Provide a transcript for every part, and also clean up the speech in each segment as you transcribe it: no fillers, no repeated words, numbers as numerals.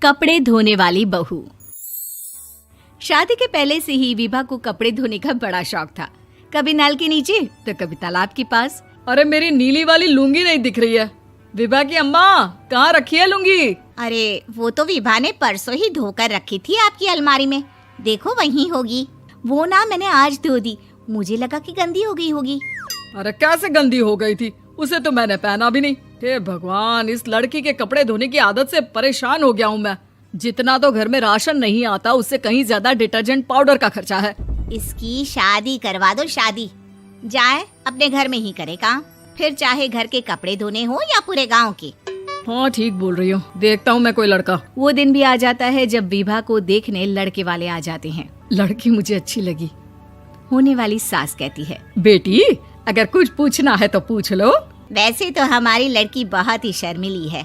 कपड़े धोने वाली बहू। शादी के पहले से ही विभा को कपड़े धोने का बड़ा शौक था। कभी नल के नीचे तो कभी तालाब के पास। अरे मेरी नीली वाली लुंगी नहीं दिख रही है। विभा की अम्मा, कहाँ रखी है लुंगी? अरे वो तो विभा ने परसों ही धोकर रखी थी आपकी अलमारी में, देखो वहीं होगी। वो ना मैंने आज धो दी, मुझे लगा कि गंदी हो गई होगी। अरे कैसे गंदी हो गई थी? उसे तो मैंने पहना भी नहीं। हे भगवान, इस लड़की के कपड़े धोने की आदत से परेशान हो गया हूँ मैं। जितना तो घर में राशन नहीं आता, उससे कहीं ज्यादा डिटर्जेंट पाउडर का खर्चा है। इसकी शादी करवा दो, शादी जाए अपने घर में ही करे काम, फिर चाहे घर के कपड़े धोने हो या पूरे गांव के। हाँ ठीक बोल रही हूँ, देखता हूँ मैं कोई लड़का। वो दिन भी आ जाता है जब विभा को देखने लड़के वाले आ जाते हैं। लड़की मुझे अच्छी लगी। होने वाली सास कहती है, बेटी अगर कुछ पूछना है तो पूछ लो। वैसे तो हमारी लड़की बहुत ही शर्मीली है,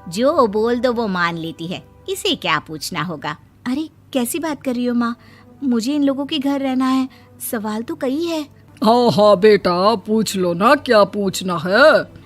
जो बोल दो वो मान लेती है, इसे क्या पूछना होगा। अरे कैसी बात कर रही हो माँ, मुझे इन लोगों के घर रहना है, सवाल तो कई है। हाँ हाँ बेटा, पूछ लो ना, क्या पूछना है।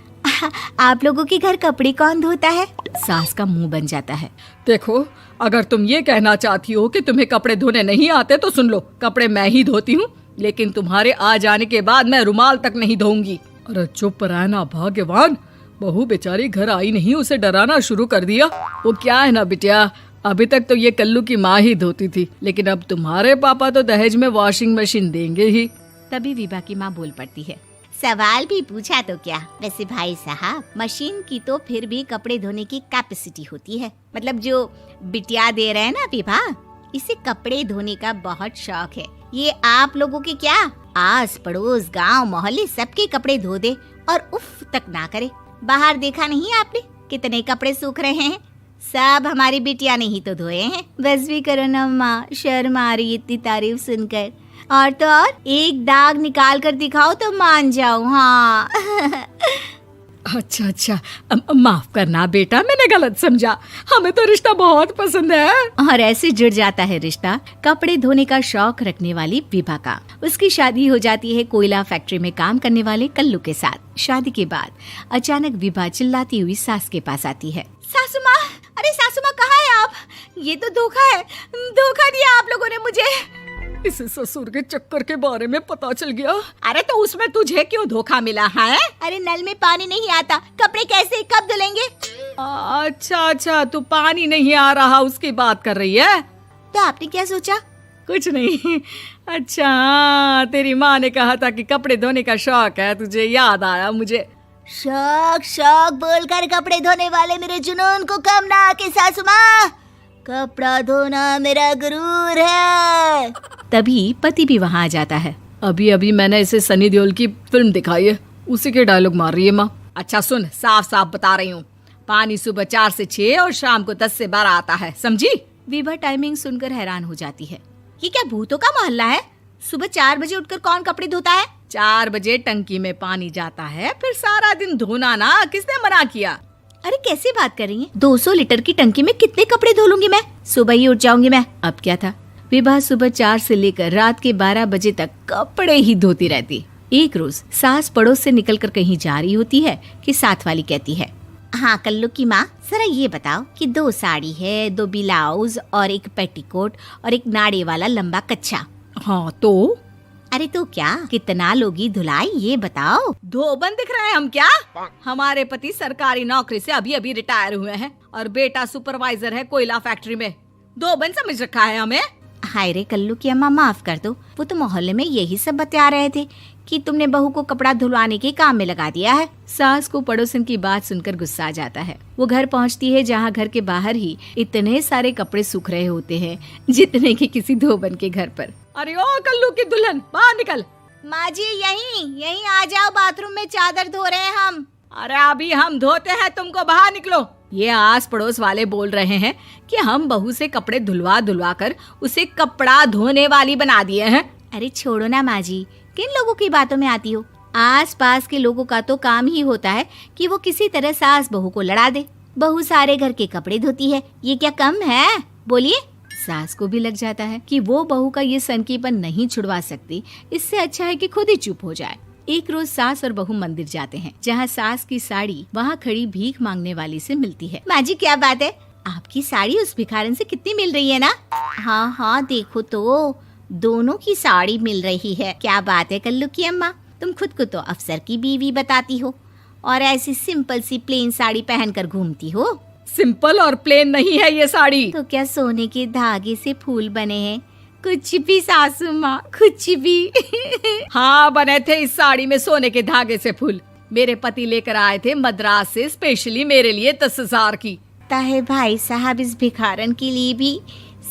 आप लोगों के घर कपड़े कौन धोता है? सास का मुंह बन जाता है। देखो, अगर तुम ये कहना चाहती हो कि तुम्हें कपड़े धोने नहीं आते तो सुन लो, कपड़े मैं ही धोती हूँ, लेकिन तुम्हारे आ जाने के बाद मैं रुमाल तक नहीं धोऊंगी। अरे चुप रहना भाग्यवान, बहू बेचारी घर आई नहीं, उसे डराना शुरू कर दिया। वो क्या है ना बिटिया, अभी तक तो ये कल्लू की माँ ही धोती थी, लेकिन अब तुम्हारे पापा तो दहेज में वॉशिंग मशीन देंगे ही। तभी विभा की माँ बोल पड़ती है, सवाल भी पूछा तो क्या। वैसे भाई साहब, मशीन की तो फिर भी कपड़े धोने की कैपेसिटी होती है। मतलब जो बिटिया दे रहे हैं ना विभा, इसे कपड़े धोने का बहुत शौक है। ये आप लोगों के क्या, आस पड़ोस गांव मोहल्ले सबके कपड़े धो दे और उफ तक ना करे। बाहर देखा नहीं आपने कितने कपड़े सूख रहे हैं? सब हमारी बिटिया ने ही तो धोए हैं। बस भी करो ना माँ, शर्म आ रही इतनी तारीफ सुनकर। और तो और एक दाग निकाल कर दिखाओ तो मान जाऊं। हाँ अच्छा, माफ करना बेटा, मैंने गलत समझा। हमें तो रिश्ता बहुत पसंद है। और ऐसे जुड़ जाता है रिश्ता कपड़े धोने का शौक रखने वाली विभा का। उसकी शादी हो जाती है कोयला फैक्ट्री में काम करने वाले कल्लू के साथ। शादी के बाद अचानक विभा चिल्लाती हुई सास के पास आती है। सासू माँ, अरे सासू माँ कहाँ है आप? ये तो धोखा है, धोखा दिया आप लोगों ने मुझे। इसे ससुर के चक्कर के बारे में पता चल गया। अरे तो उसमें तुझे क्यों धोखा मिला है? अरे नल में पानी नहीं आता, कपड़े कैसे कब धुलेंगे? अच्छा, तू पानी नहीं आ रहा उसकी बात कर रही है। तो आपने क्या सोचा? कुछ नहीं। अच्छा, तेरी माँ ने कहा था कि कपड़े धोने का शौक है तुझे, याद आया मुझे। शौक बोलकर कपड़े धोने वाले मेरे जुनून को कम ना आके सासू माँ, कपड़ा धोना मेरा गुरूर है। तभी पति भी वहाँ आ जाता है। अभी मैंने इसे सनी देओल की फिल्म दिखाई है, उसी के डायलॉग मार रही है माँ। अच्छा सुन, साफ साफ बता रही हूँ, पानी सुबह 4 से 6 और शाम को 10 से 12 आता है, समझी? विभा टाइमिंग सुनकर हैरान हो जाती है। ये क्या भूतों का मोहल्ला है? सुबह 4 बजे उठकर कौन कपड़े धोता है? 4 बजे टंकी में पानी जाता है, फिर सारा दिन धोना ना, किसने मना किया? अरे कैसी बात कर रही हैं? 200 लीटर की टंकी में कितने कपड़े धो लूंगी मैं? सुबह ही उठ जाऊंगी मैं। अब क्या था, विभा सुबह 4 से लेकर रात के 12 बजे तक कपड़े ही धोती रहती। एक रोज सास पड़ोस से निकलकर कहीं जा रही होती है कि साथ वाली कहती है, हाँ कल्लू की माँ, जरा ये बताओ कि 2 साड़ी है, 2 ब्लाउज और एक पेटीकोट और एक नाड़े वाला लंबा कच्छा। हाँ तो? अरे तो क्या, कितना लोगी धुलाई ये बताओ। धोबन दिख रहे हैं हम क्या? हमारे पति सरकारी नौकरी से अभी रिटायर हुए हैं और बेटा सुपरवाइजर है कोयला फैक्ट्री में। धोबन समझ रखा है हमें? हाय रे कल्लू की अम्मा, माफ कर दो, वो तो मोहल्ले में यही सब बता रहे थे कि तुमने बहू को कपड़ा धुलवाने के काम में लगा दिया है। सास को पड़ोसन की बात सुनकर गुस्सा आ जाता है। वो घर पहुंचती है जहां घर के बाहर ही इतने सारे कपड़े सूख रहे होते हैं जितने कि किसी धोबन के घर पर। अरे ओ कल्लू की दुल्हन, बाहर निकल। माँ जी यहीं आ जाओ, बाथरूम में चादर धो रहे हैं हम। अरे अभी हम धोते हैं, तुमको बाहर निकलो। ये आस पड़ोस वाले बोल रहे हैं कि हम बहू से कपड़े धुलवा कर उसे कपड़ा धोने वाली बना दिए हैं। अरे छोड़ो ना माँ जी, किन लोगों की बातों में आती हो? आस पास के लोगों का तो काम ही होता है कि वो किसी तरह सास बहू को लड़ा दे। बहू सारे घर के कपड़े धोती है, ये क्या कम है? बोलिए। सास को भी लग जाता है कि वो बहू का ये सनकीपन नहीं छुड़वा सकती, इससे अच्छा है कि खुद ही चुप हो जाए। एक रोज सास और बहू मंदिर जाते हैं, जहाँ सास की साड़ी वहाँ खड़ी भीख मांगने वाली से मिलती है। माँ जी क्या बात है, आपकी साड़ी उस भिखारन से कितनी मिल रही है ना? हाँ हाँ, देखो तो दोनों की साड़ी मिल रही है। क्या बात है कल्लू की अम्मा, तुम खुद को तो अफसर की बीवी बताती हो और ऐसी सिंपल सी प्लेन साड़ी पहनकर घूमती हो। सिंपल और प्लेन नहीं है ये साड़ी। तो क्या सोने के धागे से फूल बने हैं? कुछ भी सासू माँ, कुछ भी। हाँ, बने थे इस साड़ी में सोने के धागे से फूल। मेरे पति लेकर आए थे मद्रास से स्पेशली मेरे लिए 10,000 की। ताहे भाई साहब इस भिखारन के लिए भी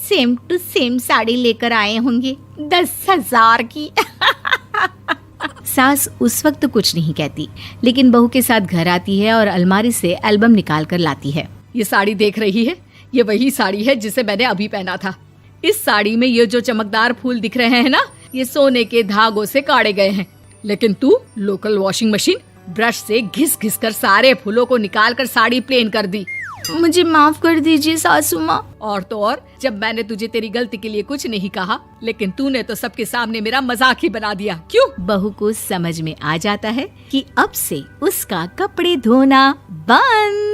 सेम टू सेम साड़ी लेकर आए होंगे 10,000 की। सास उस वक्त तो कुछ नहीं कहती, लेकिन बहू के साथ घर आती है और अलमारी से एल्बम निकाल कर लाती है। ये साड़ी देख रही है, ये वही साड़ी है जिसे मैंने अभी पहना था। इस साड़ी में ये जो चमकदार फूल दिख रहे हैं ना, ये सोने के धागों से काढ़े गए हैं। लेकिन तू लोकल वॉशिंग मशीन ब्रश से घिस घिस कर सारे फूलों को निकाल कर साड़ी प्लेन कर दी। मुझे माफ कर दीजिए सासू माँ। और तो और, जब मैंने तुझे तेरी गलती के लिए कुछ नहीं कहा, लेकिन तूने तो सबके सामने मेरा मजाक ही बना दिया। क्यों? बहू को समझ में आ जाता है कि अब से उसका कपड़े धोना बंद।